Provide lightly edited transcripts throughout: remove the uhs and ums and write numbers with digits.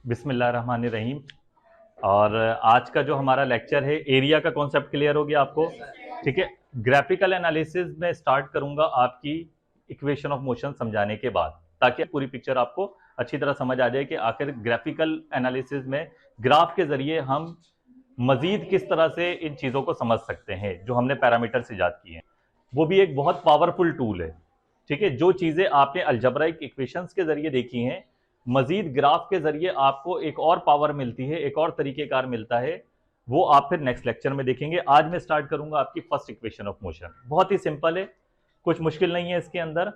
बिस्मिल्लाहिर्रहमानिर्रहीम। और आज का जो हमारा लेक्चर है, एरिया का कॉन्सेप्ट क्लियर हो गया आपको? ठीक है। ग्राफिकल एनालिसिस में स्टार्ट करूंगा आपकी इक्वेशन ऑफ मोशन समझाने के बाद, ताकि पूरी पिक्चर आपको अच्छी तरह समझ आ जाए कि आखिर ग्राफिकल एनालिसिस में ग्राफ के जरिए हम मजीद किस तरह से इन चीज़ों को समझ सकते हैं जो हमने पैरामीटर्स इजाद किए हैं। वो भी एक बहुत पावरफुल टूल है। ठीक है, जो चीज़ें आपने अलजबराइक इक्वेशंस के जरिए देखी हैं, मजीद ग्राफ के जरिए आपको एक और पावर मिलती है, एक और तरीकेकार मिलता है। वो आप फिर नेक्स्ट लेक्चर में देखेंगे। आज मैं स्टार्ट करूंगा आपकी फर्स्ट इक्वेशन ऑफ मोशन। बहुत ही सिंपल है, कुछ मुश्किल नहीं है इसके अंदर।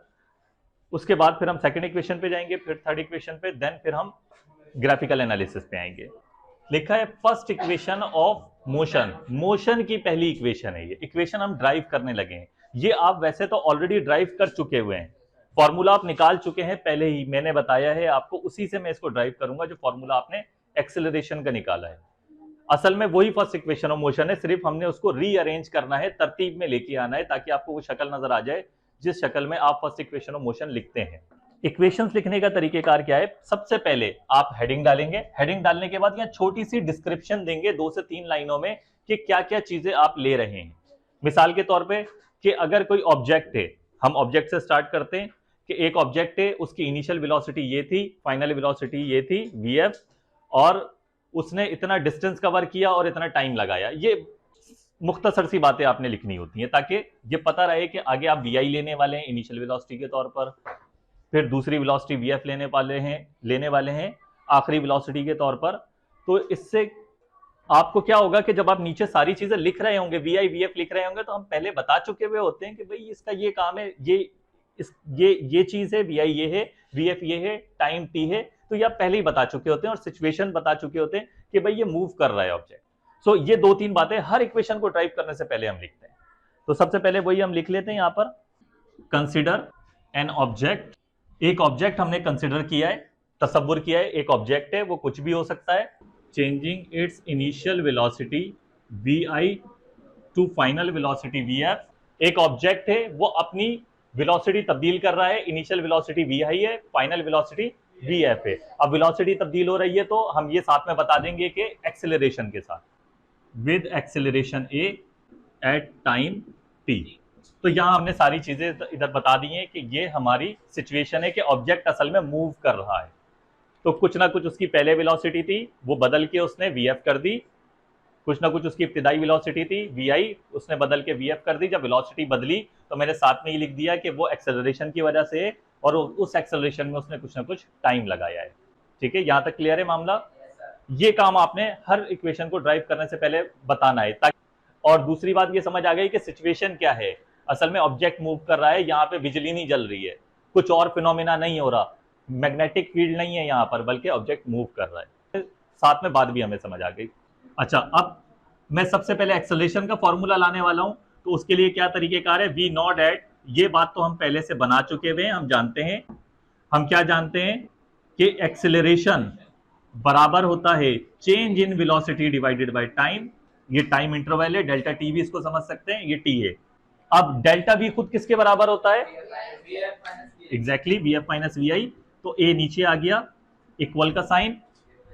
उसके बाद फिर हम सेकंड इक्वेशन पे जाएंगे, फिर थर्ड इक्वेशन पे, देन फिर हम ग्राफिकल एनालिसिस पे आएंगे। लिखा है first equation of motion, motion की पहली इक्वेशन है। ये इक्वेशन हम ड्राइव करने लगे हैं। ये आप वैसे तो ऑलरेडी ड्राइव कर चुके हुए हैं, फॉर्मूला आप निकाल चुके हैं, पहले ही मैंने बताया है आपको, उसी से मैं इसको ड्राइव करूंगा जो फॉर्मूला आपने एक्सेलरेशन का निकाला है। असल में वही फर्स्ट इक्वेशन ऑफ मोशन है, सिर्फ हमने उसको रीअरेंज करना है, तरतीब में लेके आना है, ताकि आपको वो शक्ल नजर आ जाए जिस शक्ल में आप फर्स्ट इक्वेशन ऑफ मोशन लिखते हैं। इक्वेशंस लिखने का तरीकेकार क्या है? सबसे पहले आप हेडिंग डालेंगे, हेडिंग डालने के बाद यहाँ छोटी सी डिस्क्रिप्शन देंगे 2 से 3 लाइनों में कि क्या क्या चीजें आप ले रहे हैं। मिसाल के तौर पे कि अगर कोई ऑब्जेक्ट है, हम ऑब्जेक्ट से स्टार्ट करते हैं कि एक ऑब्जेक्ट है, उसकी इनिशियल वेलोसिटी ये थी, फाइनल वेलोसिटी ये थी वीएफ, और उसने इतना डिस्टेंस कवर किया और इतना टाइम लगाया। ये मुख्तसर सी बातें आपने लिखनी होती हैं, ताकि ये पता रहे कि आगे आप वी आई लेने वाले हैं इनिशियल वेलोसिटी के तौर पर, फिर दूसरी वेलोसिटी वी एफ लेने वाले हैं आखिरी वेलोसिटी के तौर पर। तो इससे आपको क्या होगा कि जब आप नीचे सारी चीजें लिख रहे होंगे, वी आई वी एफ लिख रहे होंगे, तो हम पहले बता चुके हुए होते हैं कि भाई इसका ये काम है, ये चीज है, वी आई ये है, वी एफ ये है, टाइम टी है। तो ये आप पहले ही बता चुके होते हैं और सिचुएशन बता चुके होते हैं कि भाई ये मूव कर रहा है ऑब्जेक्ट। सो ये 2-3 बातें हर इक्वेशन को ड्राइव करने से पहले हम लिखते हैं। तो सबसे पहले वही हम लिख लेते हैं यहां पर, कंसिडर एन ऑब्जेक्ट। एक ऑब्जेक्ट हमने कंसिडर किया है, तसव्वुर किया है, एक ऑब्जेक्ट है, वो कुछ भी हो सकता है। Changing its initial velocity V I to final velocity V F. एक ऑब्जेक्ट है, वो अपनी वेलोसिटी तब्दील कर रहा है, इनिशियल वेलोसिटी वी आई है, फाइनल वेलोसिटी वी एफ है। अब वेलोसिटी तब्दील हो रही है तो हम ये साथ में बता देंगे कि एक्सेलरेशन के साथ, with acceleration A at time T. तो यहां हमने सारी चीजें इधर बता दी हैं कि ये हमारी सिचुएशन है कि ऑब्जेक्ट असल में मूव कर रहा है। तो कुछ ना कुछ उसकी पहले वेलोसिटी थी, वो बदल के उसने वी एफ कर दी। कुछ ना कुछ उसकी इब्तिदाई वेलोसिटी थी वी आई, उसने बदल के वी एफ कर दी। जब वेलोसिटी बदली तो मैंने साथ में ही लिख दिया कि वो एक्सेलरेशन की वजह से, और उस एक्सेलरेशन में उसने कुछ ना कुछ टाइम लगाया है। ठीक है, यहां तक क्लियर है मामला? ये काम आपने हर इक्वेशन को ड्राइव करने से पहले बताना है, ताकि। और दूसरी बात ये समझ आ गई कि सिचुएशन क्या है। असल में ऑब्जेक्ट मूव कर रहा है, यहाँ पे बिजली नहीं जल रही है, कुछ और फिनोमिना नहीं हो रहा, मैग्नेटिक फील्ड नहीं है यहाँ पर, बल्कि ऑब्जेक्ट मूव कर रहा है। साथ में बात भी हमें समझ आ गई। अच्छा, अब मैं सबसे पहले एक्सेलरेशन का फॉर्मूला लाने वाला हूं, तो उसके लिए क्या तरीकेकार है? वी नॉट एट, ये बात तो हम पहले से बना चुके हुए हैं, हम जानते हैं। हम क्या जानते हैं कि एक्सेलरेशन बराबर होता है change in velocity divided by time. ये टाइम इंटरवल है, डेल्टा टी भी इसको समझ सकते हैं, ये टी है। अब डेल्टा वी खुद किसके बराबर होता है? Exactly, V F minus V I. तो ए नीचे आ गया, इक्वल का साइन,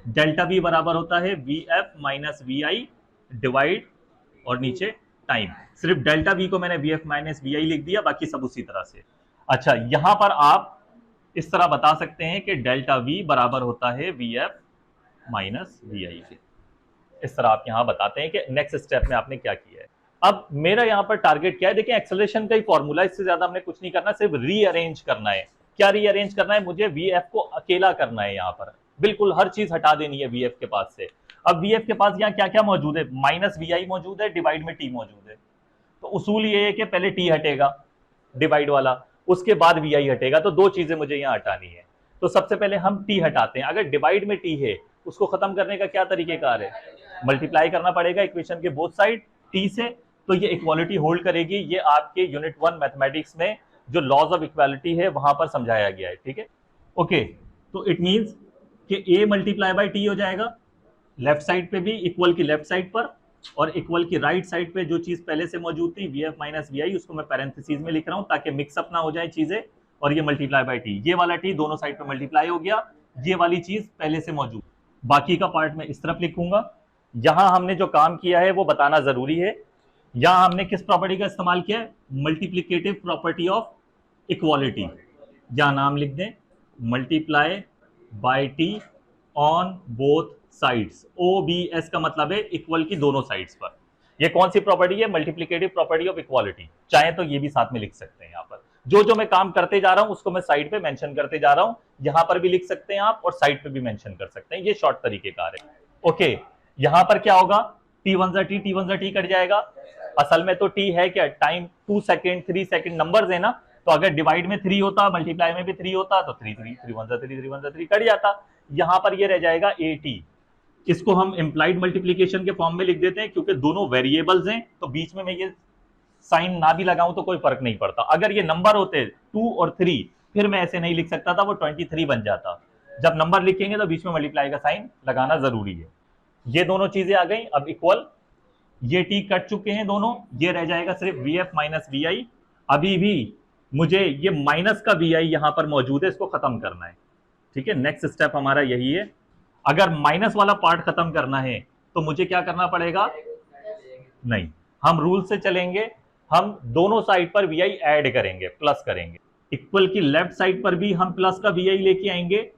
डेल्टा वी बराबर होता है V F minus V I divide, और नीचे टाइम। सिर्फ डेल्टा वी को मैंने V F minus V I लिख दिया, बाकी सब उसी तरह से। अच्छा, यहां पर आप इस तरह बता सकते हैं कि डेल्टा वी बराबर होता है वी एफ माइनस वी आई के। इस तरह आप यहां बताते हैं कि नेक्स्ट स्टेप में आपने क्या किया है। अब मेरा यहां पर टारगेट क्या है? देखिए, एक्सेलरेशन का ही फॉर्मूला, इससे ज्यादा हमने कुछ नहीं करना, सिर्फ रीअरेंज करना है। क्या रीअरेंज करना है? मुझे वी एफ को अकेला करना है, यहां पर बिल्कुल हर चीज हटा देनी है वी एफ के पास से। अब वी एफ के पास यहाँ क्या क्या मौजूद है? माइनस वी आई मौजूद है, डिवाइड में टी मौजूद है। तो उसूल ये है कि पहले टी हटेगा डिवाइड वाला, उसके बाद वी आई हटेगा। तो 2 चीजें मुझे यहाँ हटानी है। तो सबसे पहले हम टी हटाते हैं। अगर डिवाइड में टी है, उसको खत्म करने का क्या तरीकेकार है? मल्टीप्लाई करना पड़ेगा इक्वेशन के बोथ साइड टी से, तो ये इक्वालिटी होल्ड करेगी। ये आपके यूनिट 1 मैथमेटिक्स में जो लॉज ऑफ इक्वालिटी है वहां पर समझाया गया है। ठीक है, ओके। तो इट मींस कि ए मल्टीप्लाई बाय टी हो जाएगा, लेफ्ट साइड पे भी इक्वल की लेफ्ट साइड पर, और इक्वल की राइट साइड पे जो चीज पहले से मौजूद थी वी एफ माइनस वी आई, उसको मैं पैरेंथेसिस में लिख रहा हूं ताकि मिक्सअप ना हो जाए चीजें। और ये मल्टीप्लाई बाय टी, ये वाला टी दोनों साइड पे मल्टीप्लाई हो गया, ये वाली चीज पहले से मौजूद। बाकी का पार्ट मैं इस तरफ लिखूंगा। यहां हमने जो काम किया है वो बताना जरूरी है। यहां हमने किस प्रॉपर्टी का इस्तेमाल किया है? Multiplicative property of equality. या नाम लिख दें, multiply by T on both sides. OBS का मतलब है इक्वल की दोनों साइड्स पर। ये कौन सी प्रॉपर्टी है? Multiplicative property of equality. चाहे तो ये भी साथ में लिख सकते हैं। यहाँ पर जो जो मैं काम करते जा रहा हूं उसको मैं साइड पे मेंशन करते जा रहा हूं। यहां पर भी लिख सकते हैं आप और साइड पे भी मेंशन कर सकते हैं। ये शॉर्ट तरीकेकार है। ओके, यहां पर क्या होगा? T1 सा T, T1 सा T कट जाएगा। असल में तो T है क्या? टाइम 2 सेकेंड 3 सेकेंड नंबर्स है ना, तो अगर डिवाइड में 3 होता, मल्टीप्लाई में भी 3 होता तो 3 3 3 1 सा 3 3 1 सा 3 कट जाता। यहां पर ये रह जाएगा AT। इसको हम इंप्लाइड मल्टीप्लीकेशन के फॉर्म में लिख देते हैं क्योंकि दोनों वेरिएबल्स हैं, तो बीच में मैं ये साइन ना भी लगाऊं तो कोई फर्क नहीं पड़ता। अगर ये नंबर होते 2 और 3 फिर मैं ऐसे नहीं लिख सकता था, वो 23 बन जाता। जब नंबर लिखेंगे तो बीच में मल्टीप्लाई का साइन लगाना जरूरी है। ये दोनों चीजें आ गई। अब इक्वल, ये टी कट चुके हैं दोनों, ये रह जाएगा सिर्फ VF माइनस VI। अभी भी मुझे ये माइनस का VI यहां पर मौजूद है, इसको खत्म करना है। ठीक है, नेक्स्ट स्टेप हमारा यही है। अगर माइनस वाला पार्ट खत्म करना है तो मुझे क्या करना पड़ेगा? नहीं, हम रूल से चलेंगे। हम दोनों साइड पर VI ऐड करेंगे, प्लस करेंगे। इक्वल की लेफ्ट साइड पर भी हम प्लस का VI लेके आएंगे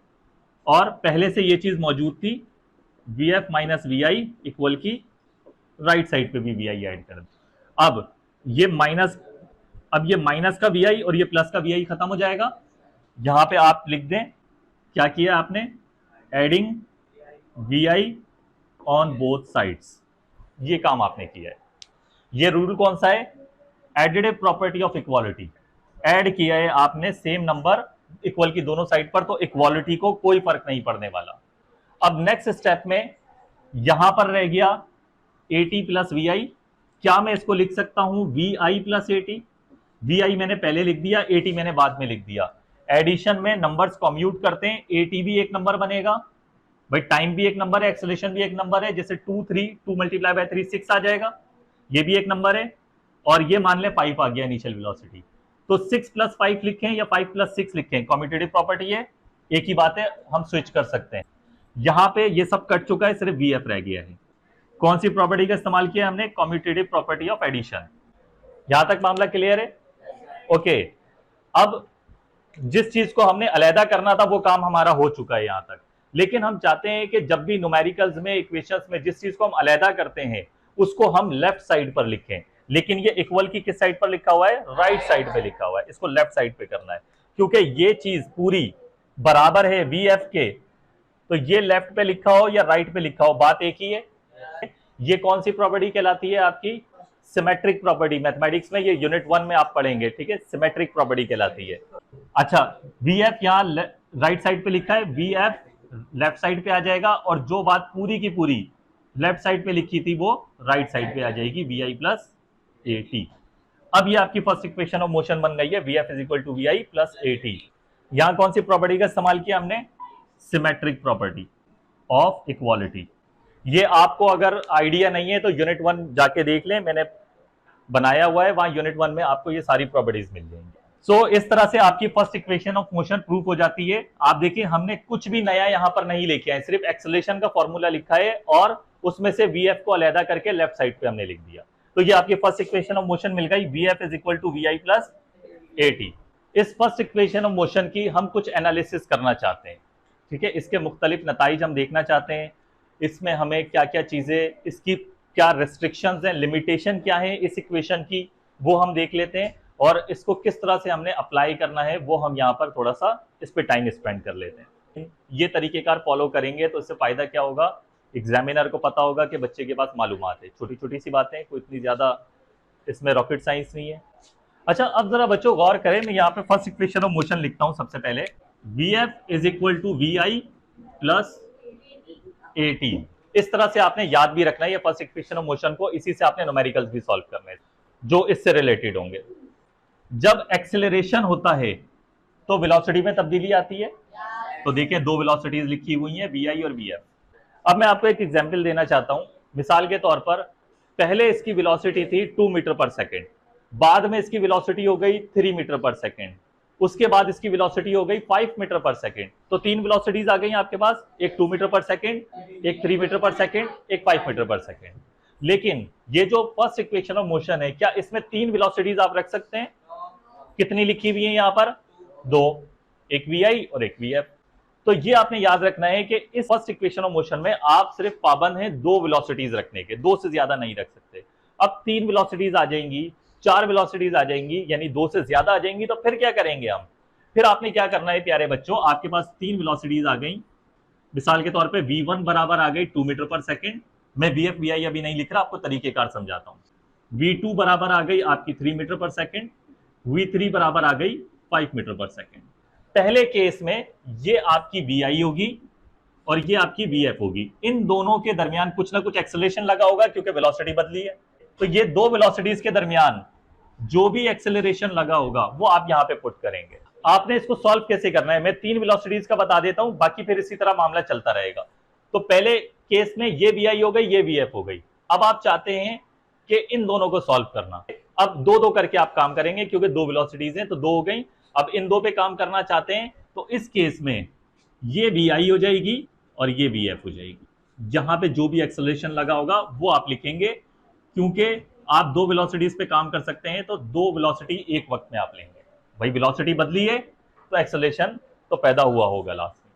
और पहले से ये चीज मौजूद थी, VF माइनस VI इक्वल की राइट साइड पे भी VI ऐड कर दें। अब ये माइनस का VI और ये प्लस का VI खत्म हो जाएगा। यहां पे आप लिख दें क्या किया आपने? Adding VI on both sides. ये काम आपने किया है। ये रूल कौन सा है? Additive property of equality. Add किया है आपने सेम नंबर इक्वल की दोनों साइड पर, तो इक्वालिटी को कोई फर्क नहीं पड़ने वाला। अब नेक्स्ट स्टेप में यहां पर रह गया AT प्लस VI। क्या मैं इसको लिख सकता हूं VI प्लस AT? VI मैंने पहले लिख दिया, AT मैंने बाद में लिख दिया। एडिशन में नंबर्स कम्यूट करते हैं, AT भी एक नंबर बनेगा भाई, टाइम भी एक नंबर है, एक्सेलरेशन भी एक नंबर है। जैसे 2 मल्टीप्लाई बाय 3 6 आ जाएगा, ये भी एक नंबर है। और ये मान ले 5 आ गया इनिशियल वेलोसिटी, तो 6 प्लस 5 लिखें या 5 प्लस 6 लिखें, कम्यूटेटिव प्रॉपर्टी है, एक ही बात है, हम स्विच कर सकते हैं। यहां पे ये सब कट चुका है, सिर्फ VF रह गया है। कौन सी प्रॉपर्टी का इस्तेमाल किया हमने? Commutative property of addition. यहां तक मामला क्लियर है? ओके, अब जिस चीज को हमने अलहदा करना था वो काम हमारा हो चुका है यहां तक। लेकिन हम चाहते हैं कि जब भी न्यूमेरिकल्स में, इक्वेशंस में जिस चीज को हम अलहदा करते हैं उसको हम लेफ्ट साइड पर लिखें। लेकिन ये इक्वल की किस साइड पर लिखा हुआ है? राइट साइड पे लिखा हुआ है। इसको लेफ्ट साइड पे करना है क्योंकि ये चीज पूरी बराबर है VF के, तो ये लेफ्ट पे लिखा हो या राइट पे लिखा हो बात एक ही है। ये कौन सी प्रॉपर्टी कहलाती है आपकी? Symmetric property. मैथमेटिक्स में ये यूनिट 1 में आप पढ़ेंगे, ठीक है, सिमेट्रिक प्रॉपर्टी कहलाती है। अच्छा, VF यहाँ राइट साइड पे लिखा है, VF लेफ्ट साइड पे आ जाएगा और जो बात पूरी की पूरी लेफ्ट साइड पे लिखी थी वो राइट साइड पे आ जाएगी, VI प्लस AT। अब ये आपकी फर्स्ट इक्वेशन ऑफ मोशन बन गई है, VF is equal to VI plus AT। यहां कौन सी प्रॉपर्टी का इस्तेमाल किया हमने? Symmetric property of equality. ये आपको अगर आइडिया नहीं है तो यूनिट 1 जाके देख लें, मैंने बनाया हुआ है, वहां यूनिट 1 में आपको ये सारी प्रॉपर्टीज मिल जाएंगी। सो इस तरह से आपकी first equation of motion proof हो जाती है। आप देखिए हमने कुछ भी नया यहां पर नहीं लेके आए, सिर्फ एक्सेलरेशन का फॉर्मूला लिखा है और उसमें से VF को अलहदा करके लेफ्ट साइड पे हमने लिख दिया। तो ये आपकी फर्स्ट इक्वेशन ऑफ मोशन मिल गई, VF is equal to VI plus AT। इस फर्स्ट इक्वेशन ऑफ मोशन की हम कुछ एनालिसिस करना चाहते हैं, ठीक है, इसके मुख्तलिफ नताइज हम देखना चाहते हैं। इसमें हमें क्या क्या चीजें, इसकी क्या रेस्ट्रिक्शंस हैं, लिमिटेशन क्या है इस इक्वेशन की, वो हम देख लेते हैं और इसको किस तरह से हमने अप्लाई करना है वो हम यहाँ पर थोड़ा सा इस पे टाइम स्पेंड कर लेते हैं। ये तरीकेकार फॉलो करेंगे तो इससे फायदा क्या होगा? एग्जामिनर को पता होगा कि बच्चे के पास मालूमात है, छोटी छोटी सी बातें, कोई इतनी ज्यादा इसमें रॉकेट साइंस नहीं है। अच्छा, अब जरा बच्चों गौर करें, मैं यहाँ पे फर्स्ट इक्वेशन ऑफ मोशन लिखता हूँ सबसे पहले, VF is equal to VI plus AT। इस तरह से आपने याद भी रखना है ये फर्स्ट इक्वेशन ऑफ मोशन को, इसी से आपने न्यूमेरिकल्स भी सॉल्व करने जो इससे रिलेटेड होंगे। जब एक्सेलरेशन होता है तो वेलोसिटी में तब्दीली आती है, तो देखिए दो वेलोसिटीज लिखी हुई हैं, VI और VF। अब मैं आपको एक एग्जांपल देना चाहता हूं। मिसाल के तौर पर पहले इसकी वेलोसिटी थी 2 मीटर पर सेकेंड, बाद में इसकी वेलोसिटी हो गई 3 मीटर पर सेकेंड, उसके बाद इसकी वेलोसिटी हो गई 5 मीटर पर सेकेंड। तो 3 वेलोसिटीज आ गई आपके पास, एक 2 मीटर पर सेकेंड, एक 3 मीटर पर सेकेंड, एक 5 मीटर पर सेकेंड। लेकिन ये जो फर्स्ट इक्वेशन ऑफ मोशन है, क्या इसमें 3 वेलोसिटीज आप रख सकते हैं? कितनी लिखी हुई है यहां पर? 2, एक वी और एक वी। तो ये आपने याद रखना है कि इस फर्स्ट इक्वेशन ऑफ मोशन में आप सिर्फ पाबंद हैं 2 वेलोसिटीज रखने के, 2 से ज्यादा नहीं रख सकते। अब 3 वेलोसिटीज आ जाएंगी, 4 वेलोसिटीज आ जाएंगी, यानी 2 से ज्यादा आ जाएंगी, तो फिर क्या करेंगे हम? फिर आपने क्या करना है प्यारे बच्चों, आपके पास 3 वेलोसिटीज आ गई, मिसाल के तौर पे v1 बराबर आ गई 2 मीटर पर सेकेंड, मैं vf vi अभी नहीं लिख रहा, आपको तरीकेकार समझाता हूं। v2 बराबर आ गई आपकी 3 मीटर पर सेकेंड, v3 बराबर आ गई 5 मीटर पर सेकेंड। पहले केस में ये आपकी vi होगी और ये आपकी vf होगी। इन दोनों के दरमियान कुछ ना कुछ एक्सेलरेशन लगा होगा क्योंकि वेलोसिटी बदली है। तो ये 2 वेलोसिटीज के दरमियान जो भी एक्सेलरेशन लगा होगा वो आप यहां पे पुट करेंगे। आपने इसको सॉल्व कैसे करना है, मैं 3 वेलोसिटीज का बता देता हूं, बाकी फिर इसी तरह मामला चलता रहेगा। तो पहले केस में ये vi हो गई, ये vf हो गई। अब आप चाहते हैं कि इन दोनों को सॉल्व करना। अब 2-2 करके आप काम करेंगे क्योंकि 2 वेलोसिटीज हैं, तो 2 हो गई। अब इन 2 पे काम करना चाहते हैं तो इस केस में ये vi हो जाएगी और ये vf हो जाएगी। जहां पे जो भी एक्सेलरेशन लगा होगा वो आप लिखेंगे, क्योंकि आप 2 वेलोसिटीज पे काम कर सकते हैं, तो 2 वेलोसिटी एक वक्त में आप लेंगे। भाई वेलोसिटी बदली है तो एक्सेलरेशन तो पैदा हुआ होगा लास्ट में,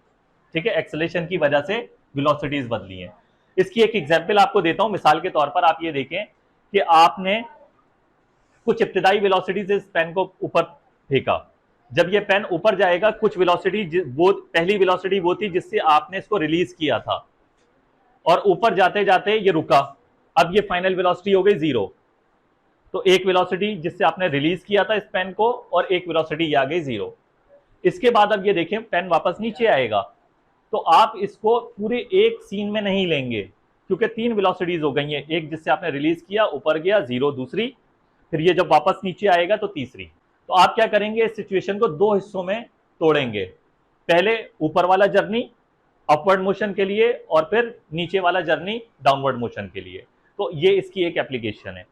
ठीक है? एक्सेलरेशन की वजह से वेलोसिटीज बदली हैं। इसकी एक एग्जांपल आपको देता हूं। मिसाल के तौर पर आप ये देखें कि आपने कुछ इब्तिदाई वेलोसिटी से इस पेन को ऊपर फेंका। जब ये पेन ऊपर जाएगा, कुछ वेलोसिटी, वो पहली वेलोसिटी वो थी जिससे आपने इसको रिलीज किया था, और ऊपर जाते जाते ये रुका। अब ये फाइनल वेलोसिटी हो गई 0। तो एक वेलोसिटी जिससे आपने रिलीज किया था इस पेन को, और एक वेलोसिटी ये आ गई 0। इसके बाद अब ये देखें पेन वापस नीचे आएगा, तो आप इसको पूरे एक सीन में नहीं लेंगे क्योंकि 3 वेलोसिटीज हो गई हैं। एक जिससे आपने रिलीज किया, ऊपर गया 0, दूसरी, फिर ये जब वापस नीचे आएगा तो तीसरी। तो आप क्या करेंगे, इस सिचुएशन को 2 हिस्सों में तोड़ेंगे। पहले ऊपर वाला जर्नी अपवर्ड मोशन के लिए, और फिर नीचे वाला जर्नी डाउनवर्ड मोशन के लिए। तो ये इसकी एक एप्लीकेशन है।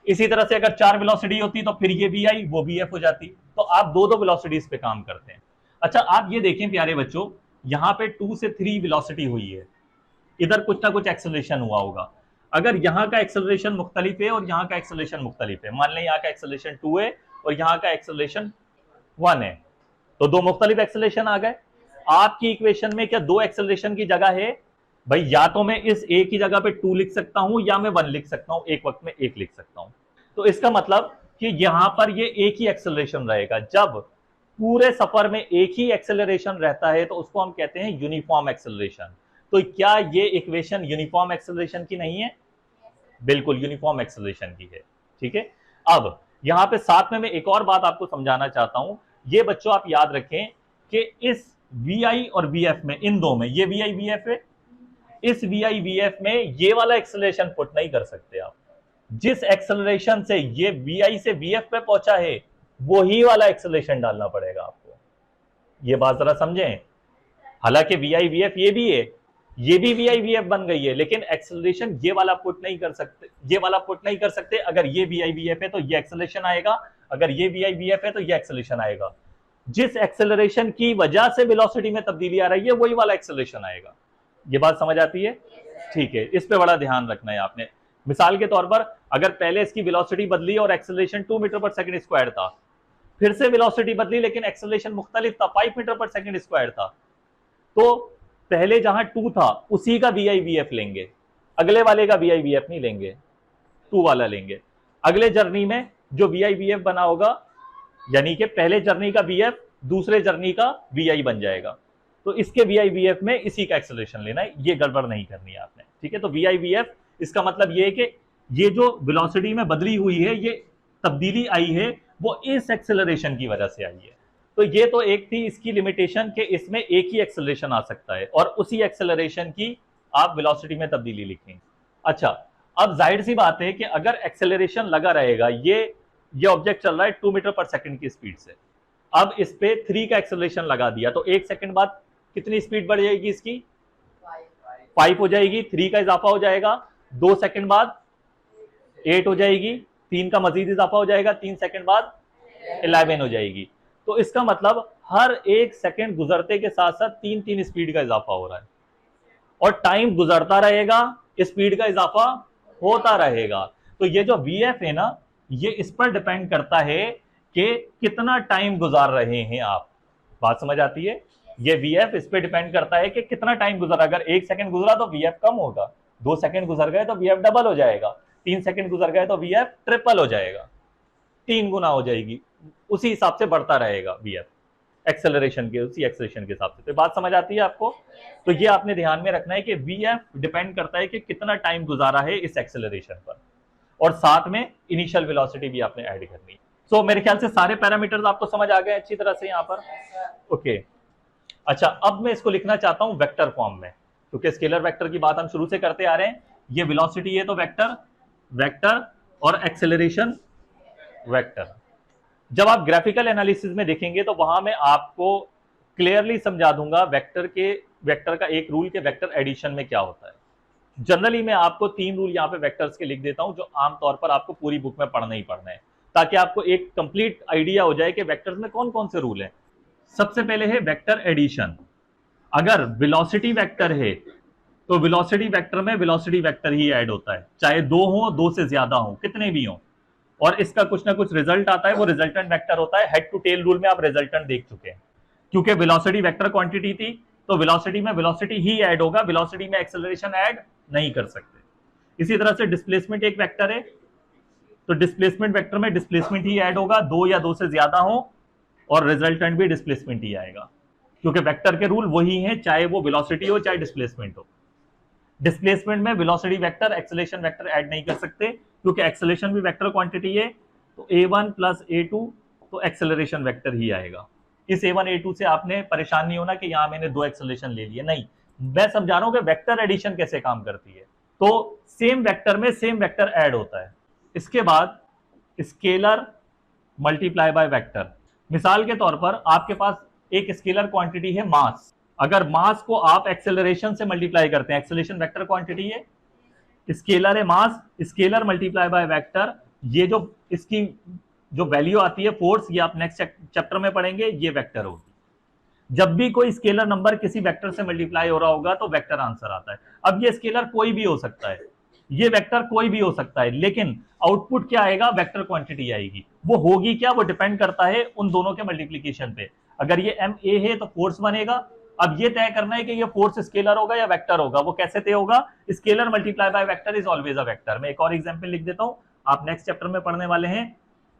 इसी तरह से अगर 4 वेलोसिटी होती तो फिर ये vi वो vf हो जाती। तो आप 2-2 वेलोसिटीज पे काम करते हैं। अच्छा, आप ये देखें प्यारे बच्चों, यहां पे 2 से 3 वेलोसिटी हुई है, इधर कुछ ना कुछ एक्सेलरेशन हुआ होगा। अगर यहाँ का एक्सेलरेशन मुख्तलिफ है और यहाँ का एक्सेलरेशन मुख्तलिफ है, मान लें यहाँ का एक्सेलरेशन 2 है और यहाँ का एक्सेलरेशन 1 है, तो 2 मुख्तलिफ एक्सेलरेशन आ गए। आपकी इक्वेशन में क्या 2 एक्सेलरेशन की जगह है? भाई या तो मैं इस a की जगह पे 2 लिख सकता हूं या मैं 1 लिख सकता हूं, एक वक्त में 1 लिख सकता हूं। तो इसका मतलब कि यहां पर ये एक ही एक्सेलरेशन रहेगा। जब पूरे सफर में एक ही एक्सेलरेशन रहता है तो उसको हम कहते हैं यूनिफॉर्म एक्सेलरेशन। तो क्या ये इक्वेशन यूनिफॉर्म एक्सेलरेशन की नहीं है? बिल्कुल यूनिफॉर्म एक्सेलरेशन की है, ठीक है। अब यहां पे साथ में मैं एक और बात आपको समझाना चाहता हूं। ये बच्चों आप याद रखें कि इस vi और vf में, इन दो में, ये vi vf है, इस vi vf में ये वाला एक्सेलरेशन पुट नहीं कर सकते आप। जिस एक्सेलरेशन से ये vi से vf पे पहुंचा है वही वाला एक्सेलरेशन डालना पड़ेगा आपको। ये बात जरा समझें। हालांकि vi vf ये भी है, ये भी vi vf बन गई है, लेकिन एक्सेलरेशन ये वाला पुट नहीं कर सकते, ये वाला पुट नहीं कर सकते। अगर ये vi vf है तो ये एक्सेलरेशन आएगा, अगर ये vi vf है तो ये एक्सेलरेशन आएगा। जिस एक्सेलरेशन की वजह से वेलोसिटी में तब्दीली आ रही है वही वाला एक्सेलरेशन आएगा। ये बात समझ आती है? ठीक है, इस पे बड़ा ध्यान रखना है आपने। मिसाल के तौर पर अगर पहले इसकी वेलोसिटी बदली और एक्सेलरेशन 2 मीटर पर सेकंड स्क्वायर था, फिर से वेलोसिटी बदली लेकिन एक्सेलरेशन मुख्तलिफ था, 5 मीटर पर सेकंड स्क्वायर था, तो पहले जहां 2 था उसी का vi vf लेंगे, अगले वाले का vi vf नहीं लेंगे, 2 वाला लेंगे। अगले जर्नी में जो vi vf बना होगा, यानी कि पहले जर्नी का vf दूसरे जर्नी का vi बन जाएगा, तो इसके vi vf में इसी का एक्सेलरेशन लेना है, ये गड़बड़ नहीं करनी है आपने, ठीक है। तो vi vf इसका मतलब ये है कि ये जो वेलोसिटी में बदली हुई है, ये तब्दीली आई है, वो इस एक्सेलरेशन की वजह से आई है। तो ये तो एक थी इसकी लिमिटेशन कि इसमें एक ही एक्सेलरेशन आ सकता है और उसी एक्सेलरेशन की आप वेलोसिटी में तब्दीली लिखेंगे। अच्छा, अब जाहिर सी बात है कि अगर एक्सेलरेशन लगा रहेगा, ये ऑब्जेक्ट चल रहा है 2 मीटर पर सेकंड की स्पीड से, अब इस पे 3 का एक्सेलरेशन लगा दिया, तो 1 सेकंड बाद कितनी स्पीड बढ़ जाएगी इसकी? 5 हो जाएगी, 3 का इजाफा हो जाएगा, 2 सेकंड बाद 8 हो जाएगी, 3 का मजीद इजाफा हो जाएगा, 3 सेकंड बाद 11 हो जाएगी। तो इसका मतलब हर एक सेकंड गुजरते के साथ साथ 3-3 स्पीड का इजाफा हो रहा है, और टाइम गुजरता रहेगा, स्पीड का इजाफा होता रहेगा। तो ये जो VF है ना, ये इस पर डिपेंड करता है कि कितना टाइम गुजार रहे हैं आप। बात समझ आती है? ये VF इस पे डिपेंड करता है कि कितना टाइम गुजरा। अगर 1 सेकंड गुजरा तो VF कम होगा, 2 सेकंड गुजर गए तो VF डबल हो जाएगा, 3 सेकंड गुजर गए तो VF ट्रिपल हो जाएगा, 3 गुना हो जाएगी। उसी हिसाब से बढ़ता रहेगा VF एक्सेलरेशन के, उसी एक्सेलरेशन के हिसाब से। तो बात समझ आती है आपको? तो ये आपने ध्यान में रखना है कि VF डिपेंड करता है कि कितना टाइम गुजारा है इस एक्सेलरेशन पर, और साथ में इनिशियल वेलोसिटी भी आपने ऐड करनी है। सो मेरे ख्याल से सारे पैरामीटर्स आपको समझ आ गए अच्छी तरह से यहाँ पर। ओके, अच्छा, अब मैं इसको लिखना चाहता हूं वेक्टर फॉर्म में, क्योंकि स्केलर वेक्टर की बात हम शुरू से करते आ रहे हैं। ये वेलोसिटी है तो वेक्टर, वेक्टर और एक्सेलरेशन वेक्टर। जब आप ग्राफिकल एनालिसिस में देखेंगे तो वहां मैं आपको क्लियरली समझा दूंगा वेक्टर का एक रूल के वेक्टर एडिशन में क्या होता है। जनरली मैं आपको 3 रूल यहाँ पे वेक्टर्स के लिख देता हूं, जो आमतौर पर आपको पूरी बुक में पढ़ना ही पढ़ना है, ताकि आपको एक कंप्लीट आइडिया हो जाए कि वेक्टर्स में कौन कौन से रूल हैं। सबसे पहले है वेक्टर एडिशन। अगर वेलोसिटी वेक्टर है तो वेलोसिटी वेक्टर में वेलोसिटी वेक्टर ही ऐड होता है, चाहे 2 हो, 2 से ज्यादा हो, कितने भी हो, और इसका कुछ ना कुछ रिजल्ट आता है, वो रिजल्टेंट वेक्टर होता है। हेड टू टेल रूल में आप रिजल्टेंट देख चुके हैं। क्योंकि वेलोसिटी वेक्टर क्वांटिटी थी तो वेलोसिटी में वेलोसिटी ही ऐड होगा, वेलोसिटी में एक्सेलरेशन ऐड नहीं कर सकते। इसी तरह से डिस्प्लेसमेंट एक वेक्टर है, तो डिस्प्लेसमेंट वेक्टर में डिस्प्लेसमेंट ही ऐड होगा, 2 या 2 से ज्यादा हो, और रिजल्टेंट भी डिस्प्लेसमेंट ही आएगा, क्योंकि वेक्टर के रूल वही हैं, चाहे वो वेलोसिटी हो चाहे डिस्प्लेसमेंट हो। डिस्प्लेसमेंट में velocity vector acceleration vector add नहीं कर सकते, क्योंकि एक्सेलरेशन भी वेक्टर क्वांटिटी है, तो A1 प्लस A2 तो एक्सेलरेशन वेक्टर ही आएगा। इस A1 A2 से आपने परेशान नहीं होना कि यहां मैंने 2 एक्सेलरेशन ले लिए, नहीं, मैं समझा रहा हूं कि वेक्टर एडिशन कैसे काम करती है। तो सेम वेक्टर में सेम वेक्टर ऐड होता है। इसके बाद स्केलर मल्टीप्लाई बाय वेक्टर। मिसाल के तौर पर आपके पास एक स्केलर क्वांटिटी है मास, अगर मास को आप एक्सेलरेशन से मल्टीप्लाई करते हैं, एक्सेलरेशन वेक्टर क्वांटिटी है, स्केलर है मास, स्केलर मल्टीप्लाई बाय वेक्टर, ये जो इसकी जो वैल्यू आती है फोर्स, ये आप नेक्स्ट चैप्टर में पढ़ेंगे, ये वेक्टर होगी। जब भी कोई स्केलर नंबर किसी वेक्टर से मल्टीप्लाई हो रहा होगा तो वेक्टर आंसर आता है। अब ये स्केलर कोई भी हो सकता है, ये वेक्टर कोई भी हो सकता है, लेकिन आउटपुट क्या आएगा, वेक्टर क्वांटिटी आएगी। वो होगी क्या, वो डिपेंड करता है उन दोनों के मल्टीप्लीकेशन पे। अगर ये MA है तो फोर्स बनेगा। अब ये तय करना है कि ये फोर्स स्केलर होगा या वेक्टर होगा। वो कैसे तय होगा, scalar multiply by vector is always a vector. मैं एक और एग्जांपल लिख देता हूं, आप नेक्स्ट चैप्टर में पढ़ने वाले हैं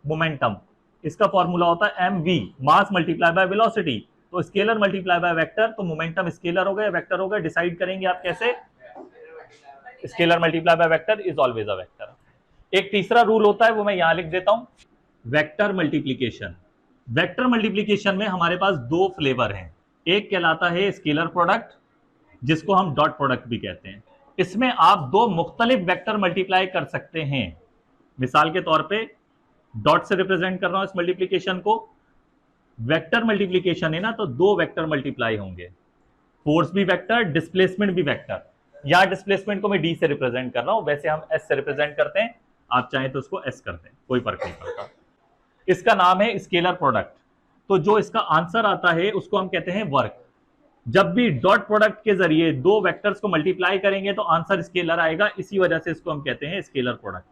मोमेंटम। इसका फॉर्मूला होता है MV, mass multiply by velocity. तो स्केलर मल्टीप्लाई बाय वेक्टर, तो मोमेंटम स्केलर होगा या वेक्टर होगा, डिसाइड करेंगे आप कैसे, scalar multiply by vector is always a vector. एक तीसरा रूल होता है, वो मैं यहां लिख देता हूं, वेक्टर मल्टीप्लीकेशन। वेक्टर मल्टीप्लीकेशन में हमारे पास 2 फ्लेवर हैं। एक कहलाता है स्केलर प्रोडक्ट, जिसको हम डॉट प्रोडक्ट भी कहते हैं। इसमें आप 2 मुख्तलिफ वेक्टर मल्टीप्लाई कर सकते हैं। मिसाल के तौर पे डॉट से रिप्रेजेंट कर रहा हूं इस मल्टीप्लीकेशन को। वेक्टर मल्टीप्लीकेशन है ना, तो 2 वेक्टर मल्टीप्लाई होंगे, फोर्स भी वेक्टर, डिस्प्लेसमेंट भी वेक्टर। या डिस्प्लेसमेंट को मैं D से रिप्रेजेंट कर रहा हूं, वैसे हम S से रिप्रेजेंट करते हैं, आप चाहें तो उसको S करते हैं, कोई फर्क नहीं पड़ता। इसका नाम है स्केलर प्रोडक्ट। तो जो इसका आंसर आता है उसको हम कहते हैं वर्क। जब भी डॉट प्रोडक्ट के जरिए 2 वेक्टर्स को मल्टीप्लाई करेंगे तो आंसर स्केलर आएगा, इसी वजह से इसको हम कहते हैं स्केलर प्रोडक्ट।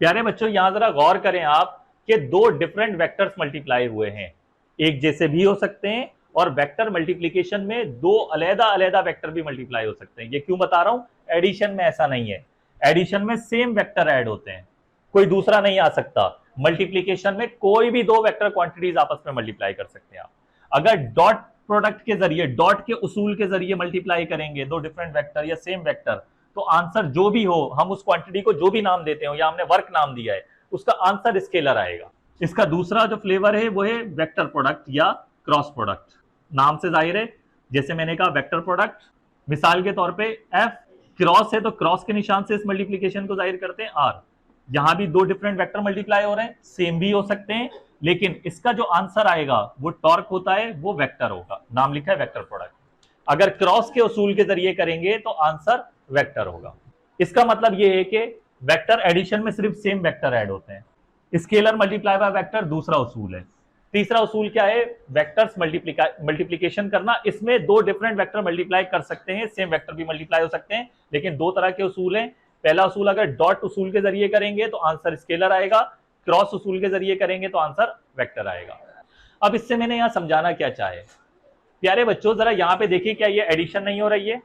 प्यारे बच्चों, यहां जरा गौर करें आप कि 2 डिफरेंट वेक्टर्स मल्टीप्लाई हुए हैं, एक जैसे भी हो सकते हैं, और वेक्टर मल्टीप्लीकेशन में 2 अलग-अलग वेक्टर भी मल्टीप्लाई हो सकते हैं। ये क्यों बता रहा हूं, एडिशन में ऐसा नहीं है। एडिशन में सेम वेक्टर ऐड होते हैं, कोई दूसरा नहीं आ सकता। मल्टीप्लीकेशन में कोई भी 2 वेक्टर क्वांटिटीज आपस में मल्टीप्लाई कर सकते हैं आप। अगर डॉट प्रोडक्ट के जरिए, डॉट के उसूल के जरिए मल्टीप्लाई करेंगे 2 डिफरेंट वेक्टर या सेम वेक्टर, तो आंसर जो भी हो, हम उस क्वांटिटी को जो भी नाम देते हो, या हमने वर्क नाम दिया है, उसका आंसर स्केलर आएगा। इसका दूसरा जो फ्लेवर है वो है वेक्टर प्रोडक्ट या क्रॉस प्रोडक्ट। नाम से जाहिर है, जैसे मैंने कहा वेक्टर प्रोडक्ट, मिसाल के तौर पे F क्रॉस है तो क्रॉस के निशान से इस मल्टीप्लीकेशन को जाहिर करते हैं R। यहां भी 2 डिफरेंट वेक्टर मल्टीप्लाई हो रहे हैं, सेम भी हो सकते हैं, लेकिन इसका जो आंसर आएगा वो टॉर्क होता है, वो वेक्टर होगा, नाम लिखा है वेक्टर प्रोडक्ट। अगर क्रॉस के उसूल के जरिए करेंगे तो आंसर वेक्टर होगा। इसका मतलब यह है कि वेक्टर एडिशन में सिर्फ सेम वेक्टर ऐड होते हैं। स्केलर मल्टीप्लाई बाय वेक्टर दूसरा उसूल है। तीसरा उसूल क्या है, वेक्टर्स मल्टीप्लीकेशन करना। इसमें दो डिफरेंट वेक्टर मल्टीप्लाई कर सकते हैं, सेम वेक्टर भी मल्टीप्लाई हो सकते हैं, लेकिन दो तरह के उसूल हैं। पहला उसूल अगर डॉट उसूल के जरिए करेंगे तो आंसर स्केलर आएगा, क्रॉस उसूल के जरिए करेंगे तो आंसर वेक्टर आएगा। अब इससे मैंने यहां समझाना क्या चाहे, प्यारे बच्चों जरा यहां पे देखिए, क्या ये एडिशन नहीं हो रही है?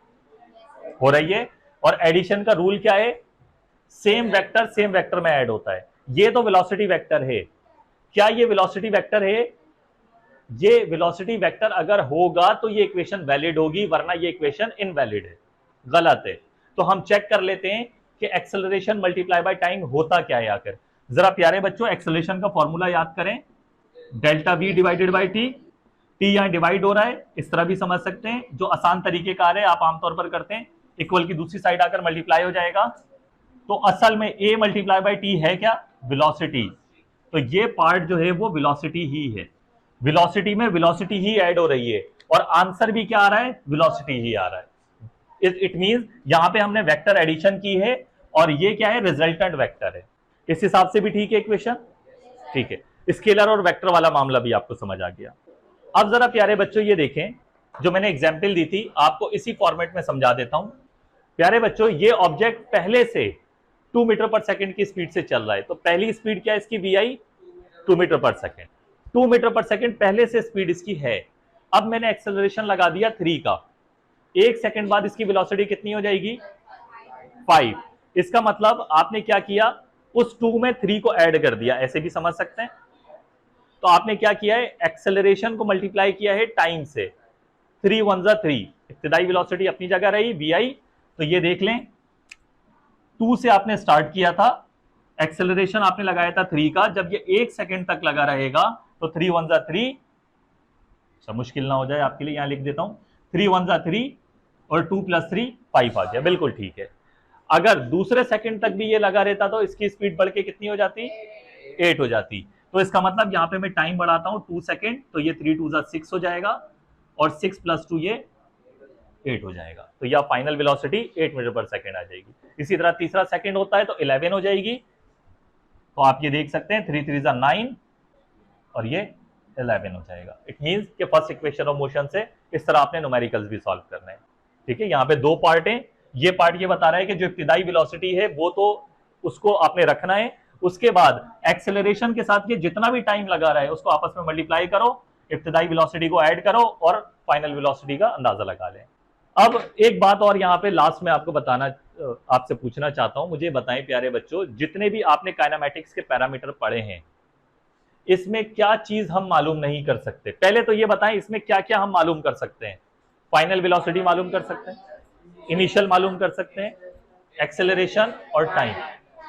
हो रही है। और एडिशन का रूल क्या है, सेम वेक्टर में ऐड होता है। ये तो वेलोसिटी वेक्टर है, क्या ये वेलोसिटी वेक्टर है? ये वेलोसिटी वेक्टर अगर होगा तो ये इक्वेशन वैलिड होगी, वरना ये इक्वेशन इनवैलिड है, गलत है। तो हम चेक कर लेते हैं कि एक्सेलरेशन मल्टीप्लाई बाय टाइम होता क्या है आखिर। जरा प्यारे बच्चों एक्सेलरेशन का फॉर्मूला याद करें, delta we divided by T. T यहां डिवाइड हो रहा है, इस तरह भी समझ सकते हैं, जो आसान तरीके कार है, आप आमतौर पर करते हैं। इक्वल की दूसरी साइड आकर मल्टीप्लाई हो जाएगा। तो असल में ए मल्टीप्लाई बाई टी है क्या? वेलोसिटी। तो ये पार्ट जो है वो वेलोसिटी ही है, वेलोसिटी में वेलोसिटी ही ऐड हो रही है, और आंसर भी क्या आ रहा है? वेलोसिटी ही आ रहा है। इट मींस यहां पे हमने वेक्टर एडिशन की है, और ये क्या है? रिजल्टेंट वेक्टर है। इस हिसाब से भी ठीक है इक्वेशन? ठीक है, स्केलर और वेक्टर वाला मामला भी आपको समझ आ गया। अब जरा प्यारे बच्चों ये देखें, जो मैंने एग्जाम्पल दी थी आपको इसी फॉर्मेट में समझा देता हूं। प्यारे बच्चों ये ऑब्जेक्ट पहले से 2 मीटर पर सेकंड की स्पीड से चल रहा है, तो पहली स्पीड क्या है इसकी? वी 2 मीटर पर सेकंड। 2 मीटर पर सेकंड पहले से स्पीड इसकी है। अब मैंने एक्सेलरेशन लगा दिया 3 का, 1 सेकंड बाद इसकी वेलोसिटी कितनी हो जाएगी? 5। इसका मतलब आपने क्या किया, उस 2 में 3 को ऐड कर दिया, ऐसे भी समझ सकते हैं। तो आपने क्या किया है? एक्सेलरेशन को मल्टीप्लाई किया है टाइम से। 3 1 जा 3, इब्तिदाई वेलोसिटी अपनी जगह रही वी। तो ये देख लें, 2 से आपने स्टार्ट किया था, एक्सेलरेशन आपने लगाया था 3 का। जब ये 1 सेकंड तक लगा रहेगा तो 3 1 जा 3, सब मुश्किल ना हो जाए आपके लिए, यहां लिख देता हूं, 3 1 जा 3 और 2 + 3 5 आ गया, बिल्कुल ठीक है। अगर दूसरे सेकंड तक भी ये लगा रहता तो इसकी स्पीड बढ़ के कितनी हो जाती? 8 हो जाती। तो इसका मतलब यहां पे मैं टाइम बढ़ाता हूं 2 सेकंड, तो ये 3 2 जा 6 हो जाएगा, और 6 + 2 ये 8 हो जाएगा। तो यह फाइनल वेलोसिटी 8 मीटर पर सेकंड आ जाएगी। इसी तरह तीसरा सेकंड होता है तो 11 हो जाएगी। तो आप ये देख सकते हैं 3 3 जा 9 और ये 11 हो जाएगा। इट मींस कि फर्स्ट इक्वेशन ऑफ मोशन से इस तरह आपने न्यूमेरिकल्स भी सॉल्व करना है। ठीक है, यहाँ पे 2 पार्ट हैं। ये पार्ट ये बता रहा है कि जो इब्तिदाई वेलोसिटी है वो तो उसको आपने रखना है, उसके बाद एक्सेलरेशन के साथ ये जितना भी टाइम लगा रहा है उसको आपस में मल्टीप्लाई करो, इब्तिदाई वेलोसिटी को ऐड करो और फाइनल वेलोसिटी का अंदाजा लगा लें। अब एक बात और यहाँ पे लास्ट में आपको बताना, आपसे पूछना चाहता हूं, मुझे बताएं प्यारे बच्चों, जितने भी आपने काइनेमैटिक्स के पैरामीटर पढ़े हैं, इसमें क्या चीज हम मालूम नहीं कर सकते? पहले तो ये बताएं इसमें क्या क्या हम मालूम कर सकते हैं? फाइनल वेलोसिटी मालूम कर सकते हैं, इनिशियल मालूम कर सकते हैं, एक्सेलरेशन और टाइम।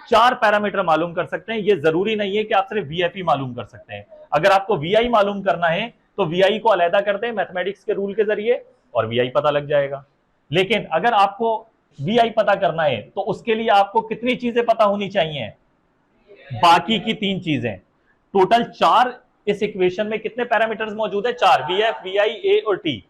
4 पैरामीटर मालूम कर सकते हैं। ये जरूरी नहीं है कि आप सिर्फ वीएफ मालूम कर सकते हैं। अगर आपको वीआई मालूम करना है तो वीआई को अलहदा करते हैं मैथमेटिक्स के रूल के जरिए और वीआई पता लग जाएगा। लेकिन अगर आपको वीआई पता करना है तो उसके लिए आपको कितनी चीजें पता होनी चाहिए? बाकी की 3 चीजें। टोटल 4 इस इक्वेशन में कितने पैरामीटर्स मौजूद है? 4, वीएफ, वीआई, ए और टी।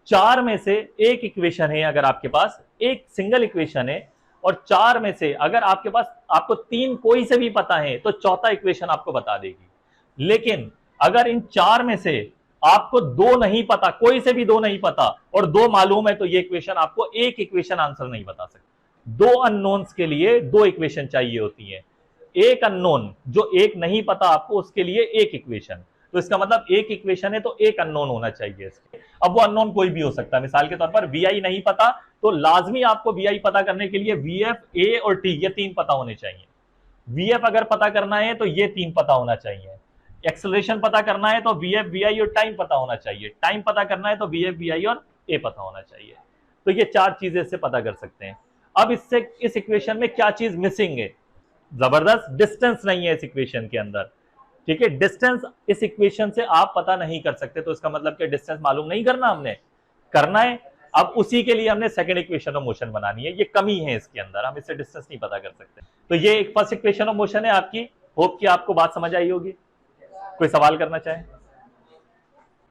4 में से एक इक्वेशन है, अगर आपके पास एक सिंगल इक्वेशन है, और 4 में से अगर आपके पास आपको 3 कोई से भी पता है तो चौथा इक्वेशन आपको बता देगी। लेकिन अगर इन 4 में से आपको 2 नहीं पता, कोई से भी 2 नहीं पता और 2 मालूम है, तो ये इक्वेशन आपको एक इक्वेशन आंसर नहीं बता सकती। 2 अननोन्स के लिए 2 इक्वेशन चाहिए होती है। एक अननोन जो एक नहीं पता आपको, उसके लिए एक इक्वेशन। तो इसका मतलब एक इक्वेशन है तो एक अननोन होना चाहिए इसके। अब वो अननोन कोई भी हो सकता है। मिसाल के तौर पर वीआई नहीं पता तो लाजमी आपको वीआई पता करने के लिए वीएफ, ए और टी ये 3 पता होने चाहिए। वीएफ अगर पता करना है तो ये 3 पता होना चाहिए। एक्सेलरेशन पता करना है तो वीएफ, वीआई और टाइम पता होना चाहिए। टाइम पता करना है तो वीएफ, वीआई और ए पता होना चाहिए। तो ये 4 चीजें इससे पता कर सकते हैं। अब इससे इस इक्वेशन में क्या चीज मिसिंग है? जबरदस्त, डिस्टेंस नहीं है इस इक्वेशन के अंदर। ठीक है, डिस्टेंस इस इक्वेशन से आप पता नहीं कर सकते। तो इसका मतलब कि डिस्टेंस मालूम नहीं करना, हमने करना है। अब उसी के लिए हमने सेकंड इक्वेशन ऑफ मोशन बनानी है। ये कमी है इसके अंदर, हम इससे डिस्टेंस नहीं पता कर सकते। तो ये एक फर्स्ट इक्वेशन ऑफ मोशन है आपकी। होप कि आपको बात समझ आई होगी। कोई सवाल करना चाहे?